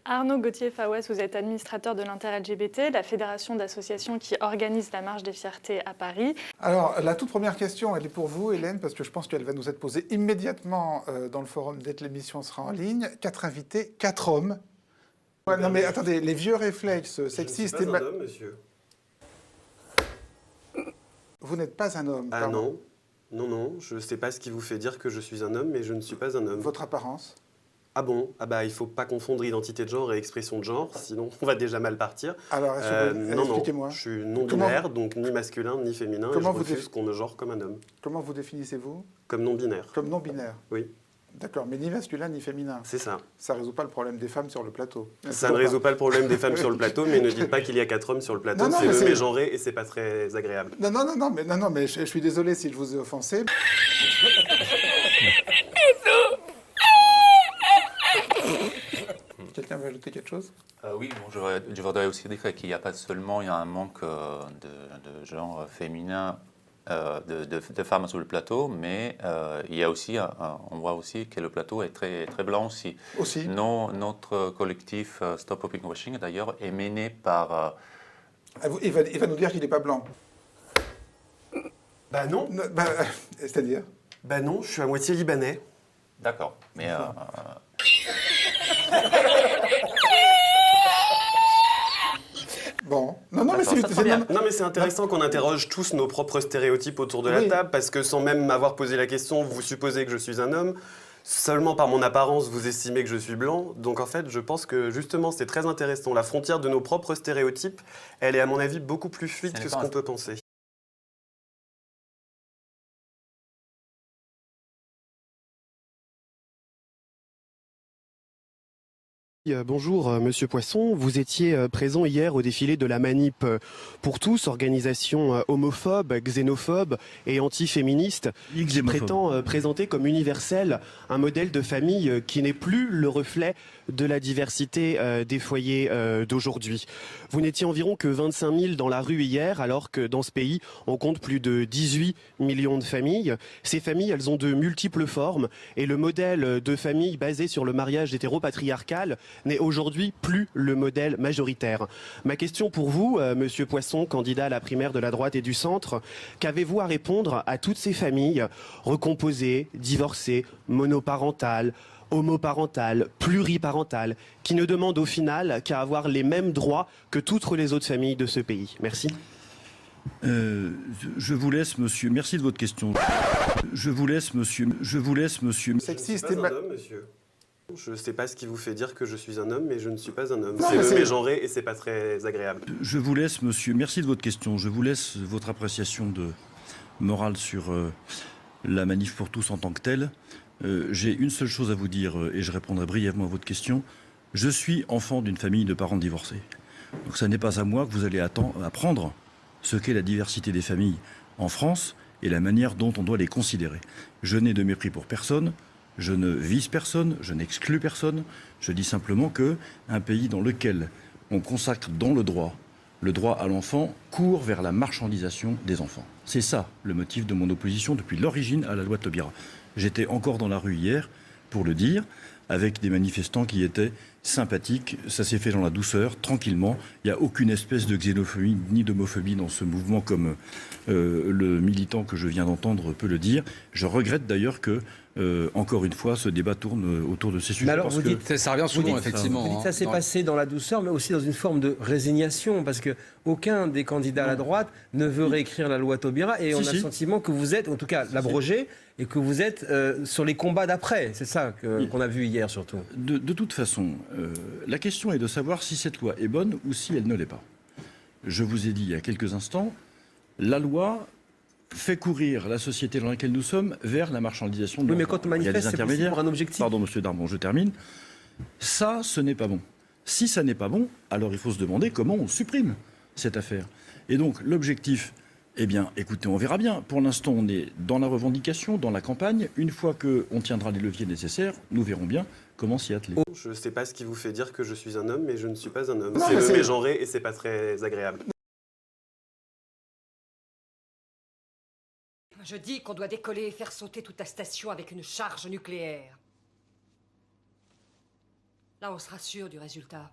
Arnaud Gauthier-Fawès, vous êtes administrateur de l'Inter-LGBT, la fédération d'associations qui organise la Marche des Fiertés à Paris. Alors, la toute première question, elle est pour vous, Hélène, parce que je pense qu'elle va nous être posée immédiatement dans le forum dès que l'émission sera en ligne. 4 invités, 4 hommes. Ouais, non mais attendez, les vieux réflexes sexistes... Je ne suis pas un homme, monsieur. Vous n'êtes pas un homme, Ah pardon. non, je ne sais pas ce qui vous fait dire que je suis un homme, mais je ne suis pas un homme. Votre apparence? Ah bon? Ah bah il faut pas confondre identité de genre et expression de genre, sinon on va déjà mal partir. Alors, expliquez-moi. Je suis non-binaire, donc ni masculin ni féminin, et je refuse qu'on me genre comme un homme. Comment vous définissez-vous? Comme non-binaire. Comme non-binaire? Oui. D'accord, mais ni masculin ni féminin. C'est ça. Ça ne résout pas le problème des femmes sur le plateau. Ça ne résout pas le problème des femmes sur le plateau, mais ne dites pas qu'il y a 4 hommes sur le plateau, c'est le mégenré et c'est pas très agréable. Non, mais je suis désolé si je vous ai offensé. Quelqu'un veut ajouter quelque chose? Oui, bon, je voudrais aussi dire qu'il n'y a pas seulement un manque de genre féminin, de femmes sur le plateau, mais il y a aussi, on voit aussi que le plateau est très, très blanc aussi. Notre collectif Stop Popping Washing, d'ailleurs, est mené par... Il va nous dire qu'il n'est pas blanc. Bah non. C'est-à-dire? Bah non, je suis à moitié libanais. D'accord, mais... Bon, non, mais c'est intéressant qu'on interroge tous nos propres stéréotypes autour de la table, parce que sans même m'avoir posé la question, vous supposez que je suis un homme, seulement par mon apparence, vous estimez que je suis blanc. Donc en fait, je pense que justement, c'est très intéressant. La frontière de nos propres stéréotypes, elle est à mon avis beaucoup plus fluide que ce qu'on peut penser. Bonjour Monsieur Poisson, vous étiez présent hier au défilé de la Manip pour tous, organisation homophobe, xénophobe et anti-féministe, qui prétend présenter comme universel un modèle de famille qui n'est plus le reflet de la diversité des foyers d'aujourd'hui. Vous n'étiez environ que 25 000 dans la rue hier, alors que dans ce pays, on compte plus de 18 millions de familles. Ces familles, elles ont de multiples formes et le modèle de famille basé sur le mariage hétéropatriarcal n'est aujourd'hui plus le modèle majoritaire. Ma question pour vous, Monsieur Poisson, candidat à la primaire de la droite et du centre, qu'avez-vous à répondre à toutes ces familles recomposées, divorcées, monoparentales, homoparentales, pluriparentales, qui ne demandent au final qu'à avoir les mêmes droits que toutes les autres familles de ce pays? Merci. Je vous laisse, monsieur. Merci de votre question. Je vous laisse, monsieur. Sexiste et monsieur. Je ne sais pas ce qui vous fait dire que je suis un homme, mais je ne suis pas un homme. C'est le mégenré et c'est pas très agréable. Je vous laisse, monsieur. Merci de votre question. Je vous laisse votre appréciation de morale sur la manif pour tous en tant que telle. J'ai une seule chose à vous dire et je répondrai brièvement à votre question. Je suis enfant d'une famille de parents divorcés. Donc ça n'est pas à moi que vous allez apprendre ce qu'est la diversité des familles en France et la manière dont on doit les considérer. Je n'ai de mépris pour personne. Je ne vise personne, je n'exclus personne. Je dis simplement qu'un pays dans lequel on consacre dans le droit à l'enfant court vers la marchandisation des enfants. C'est ça le motif de mon opposition depuis l'origine à la loi Taubira. J'étais encore dans la rue hier pour le dire, avec des manifestants qui étaient sympathiques. Ça s'est fait dans la douceur, tranquillement. Il n'y a aucune espèce de xénophobie ni d'homophobie dans ce mouvement, comme le militant que je viens d'entendre peut le dire. Je regrette d'ailleurs que, encore une fois, ce débat tourne autour de ces sujets. Mais alors, vous dites, ça revient souvent, effectivement. Vous dites ça s'est passé dans la douceur, mais aussi dans une forme de résignation, parce qu'aucun des candidats à la droite ne veut réécrire la loi Taubira, et on a le sentiment que vous êtes, en tout cas l'abroger, et que vous êtes sur les combats d'après. C'est ça qu'on a vu hier, surtout. De toute façon, la question est de savoir si cette loi est bonne ou si elle ne l'est pas. Je vous ai dit il y a quelques instants, la loi fait courir la société dans laquelle nous sommes vers la marchandisation de l'enfant. Oui, mais quand on manifeste, c'est possible pour un objectif. Pardon, monsieur Darmon, je termine. Ça, ce n'est pas bon. Si ça n'est pas bon, alors il faut se demander comment on supprime cette affaire. Et donc, l'objectif, eh bien, écoutez, on verra bien. Pour l'instant, on est dans la revendication, dans la campagne. Une fois qu'on tiendra les leviers nécessaires, nous verrons bien comment s'y atteler. Je ne sais pas ce qui vous fait dire que je suis un homme, mais je ne suis pas un homme. C'est le mégenré et c'est pas très agréable. Je dis qu'on doit décoller et faire sauter toute la station avec une charge nucléaire. Là, on sera sûr du résultat.